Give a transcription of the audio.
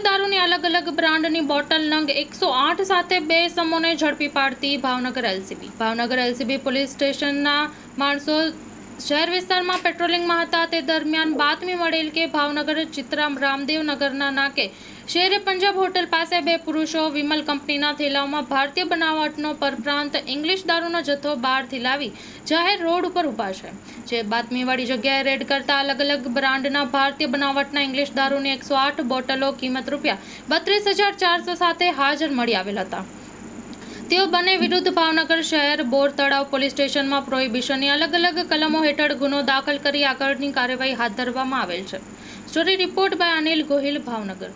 દારૂની અલગ અલગ બ્રાન્ડની બોટલ નંગ 108 સાથે બે ઇસમોને ઝડપી પાડતી Bhavnagar LCB. Bhavnagar LCB police સ્ટેશનના માણસો શહેર વિસ્તારમાં પેટ્રોલિંગમાં હતા તે દરમિયાન બાતમી મળેલ કે ભાવનગર ચિત્રામ રામદેવ નગરના નાકે શેરે પંજાબ હોટલ પાસે બે પુરુષો વિમલ કંપનીના થેલાઓમાં ભારતીય બનાવટનો પરપ્રાંત ઇંગ્લિશ દારૂનો જથ્થો બહારથી લાવી જાહેર રોડ ઉપર ઊભા છે। જે બાતમીવાળી જગ્યાએ રેડ કરતા અલગ અલગ બ્રાન્ડના ભારતીય બનાવટના ઇંગ્લિશ દારૂની 108 બોટલો કિંમત ₹32,400 સાથે હાજર મળી આવેલ હતા। તેઓ બંને વિરુદ્ધ ભાવનગર શહેર બોર તળાવ પોલીસ સ્ટેશનમાં પ્રોહિબિશનની અલગ અલગ કલમો હેઠળ ગુનો દાખલ કરી આગળની કાર્યવાહી હાથ ધરવામાં આવેલ છે। Story report by Anil Gohil, Bhavnagar.